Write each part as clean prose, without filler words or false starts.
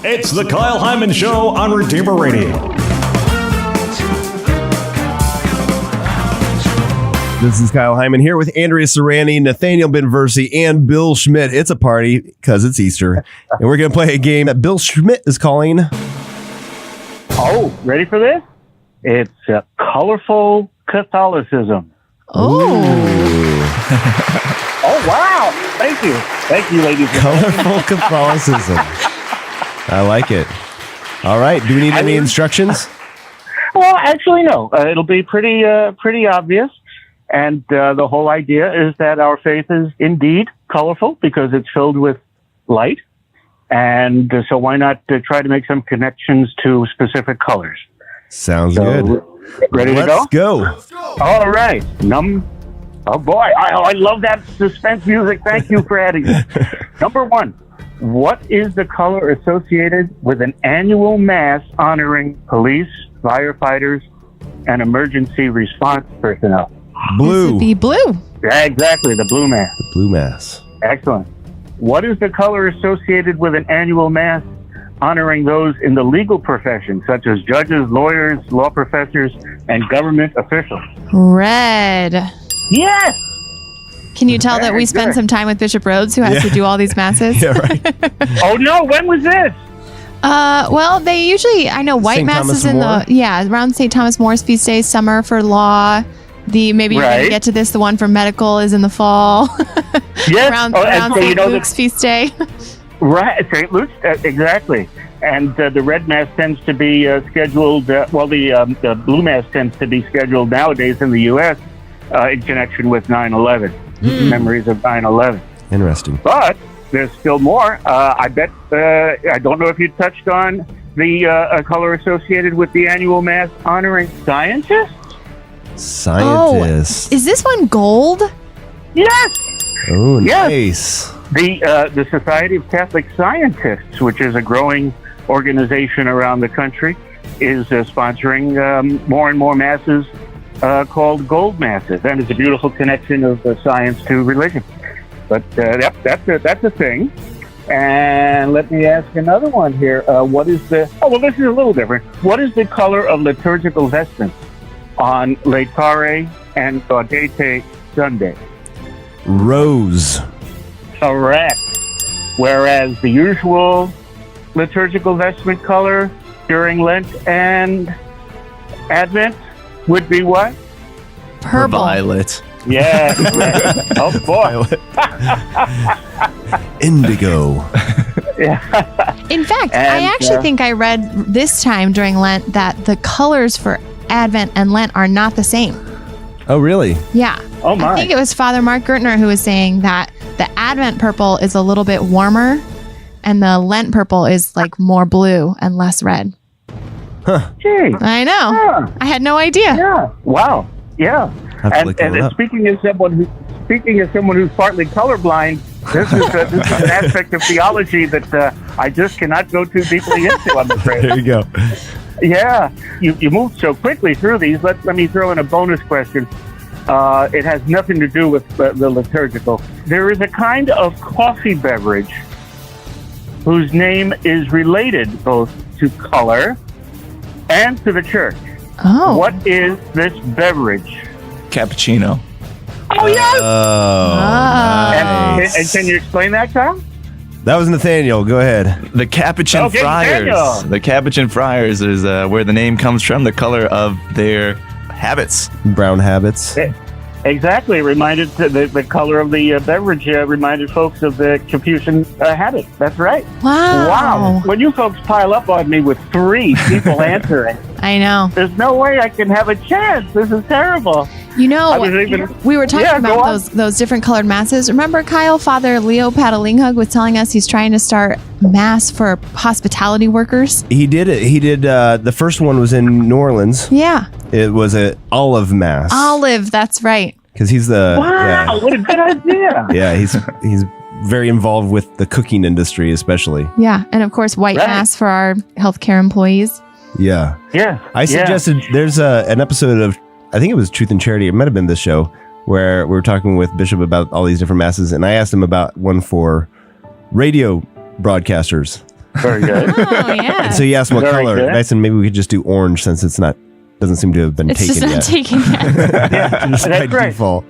It's the Kyle Hyman Show on Redeemer Radio. This is Kyle Hyman here with Andrea Serrani, Nathaniel Benversi, and Bill Schmitt. It's a party because it's Easter, and we're going to play a game that Bill Schmitt is calling. Oh, ready for this? It's colorful Catholicism. Oh. Oh, wow. Thank you. Thank you, ladies and gentlemen. Colorful Catholicism. I like it. All right. Do we need any instructions? Well, actually, no. It'll be pretty obvious. And the whole idea is that our faith is indeed colorful because it's filled with light. And so why not try to make some connections to specific colors? Sounds good. Ready to go? Let's go. All right. Oh, boy. I love that suspense music. Thank you for adding it. Number one, what is the color associated with an annual mass honoring police, firefighters, and emergency response personnel? Blue. This would be blue. Yeah, exactly. The blue mass. The blue mass. Excellent. What is the color associated with an annual mass honoring those in the legal profession, such as judges, lawyers, law professors, and government officials? Red. Yes! Can you tell that we spend some time with Bishop Rhodes, who has to do all these masses? Yeah, right. Oh, no. When was this? Well, they usually, I know white St. mass Thomas is in More? around St. Thomas More's feast days, summer for law. Maybe you're going to get to this, the one for medical is in the fall. Yes. around so St. Luke's feast day. Right, St. Luke's, exactly. And the red mass tends to be scheduled, the blue mass tends to be scheduled nowadays in the U.S. In connection with 9/11, memories of 9/11. Interesting. But there's still more. I bet, I don't know if you touched on the color associated with the annual mass honoring scientists? Scientists. Oh, is this one gold? Yes! Oh, Yes. nice. The Society of Catholic Scientists, which is a growing organization around the country, is sponsoring more and more masses called gold masses, and it's a beautiful connection of science to religion. But that's a thing. And let me ask another one here. What is the? Oh, well, this is a little different. What is the color of liturgical vestments on Laetare and Gaudete Sunday? Rose. Correct. Whereas the usual liturgical vestment color during Lent and Advent would be what? Purple. Violet. Yeah. Oh, boy. Indigo. In fact, And, I actually think I read this time during Lent that the colors for Advent and Lent are not the same. Oh, really? Yeah. Oh, my. I think it was Father Mark Gertner who was saying that the Advent purple is a little bit warmer and the Lent purple is like more blue and less red. Gee. I know. Yeah. I had no idea. Yeah. Wow. Yeah. Have to And, look that up. speaking as someone who's partly colorblind, this is an aspect of theology that I just cannot go too deeply into, I'm afraid. There you go. Yeah, you moved so quickly through these. Let me throw in a bonus question. It has nothing to do with the liturgical. There is a kind of coffee beverage whose name is related both to color and to the church. Oh. What is this beverage? Cappuccino. Oh, yes! Oh, Ah. nice. And can you explain that, Tom? That was Nathaniel. Go ahead. The Capuchin Okay, Friars. Daniel. The Capuchin Friars is where the name comes from, the color of their habits. Brown habits. Exactly. Reminded the color of the beverage reminded folks of the Capuchin habit. That's right. Wow. When you folks pile up on me with 3 people answering, I know. there's no way I can have a chance. This is terrible. You know, I was even- we were talking Yeah, go about on. those different colored masses. Remember, Kyle, Father Leo Patalinghug was telling us he's trying to start mass for hospitality workers. He did it. He did. The first one was in New Orleans. Yeah. It was an olive mass. Olive, that's right. Because he's the. Wow, what a good idea. Yeah, he's very involved with the cooking industry, especially. Yeah. And of course, white Right. mass for our healthcare employees. Yeah. Yeah. I suggested there's an episode of, I think it was Truth and Charity. It might have been this show where we were talking with Bishop about all these different masses. And I asked him about one for radio broadcasters. Very good. Oh, yeah. So you asked what Very color. good. I said maybe we could just do orange since it's not doesn't seem to have been It's taken just not yet. taken yet. Yeah, Just by that's right. default.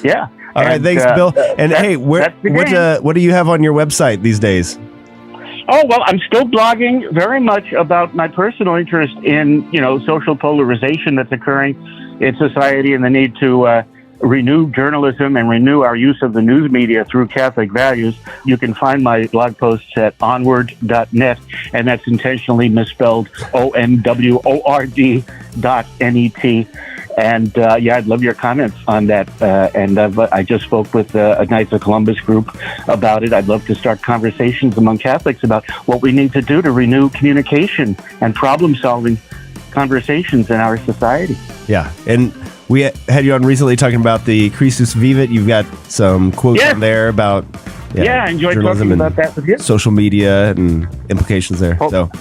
Yeah. All right, thanks, Bill. And hey, that's the game. what do you have on your website these days? Oh, well, I'm still blogging very much about my personal interest in, social polarization that's occurring in society and the need to renew journalism and renew our use of the news media through Catholic values. You can find my blog posts at onward.net, and that's intentionally misspelled ONWORD.net. And I'd love your comments on that. And I just spoke with a Knights of Columbus group about it. I'd love to start conversations among Catholics about what we need to do to renew communication and problem-solving conversations in our society. Yeah, and we had you on recently talking about the Christus Vivit. You've got some quotes Yes. on there about I enjoyed journalism talking and about that with you. social media and implications there. Oh. So Pope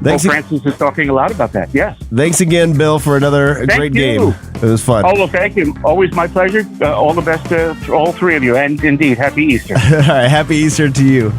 thanks, Francis is talking a lot about that. Yes. thanks again, Bill, for another great you. game. It was fun. Oh, well, thank you. Always my pleasure. All the best to all three of you. And indeed, happy Easter. All right, happy Easter to you.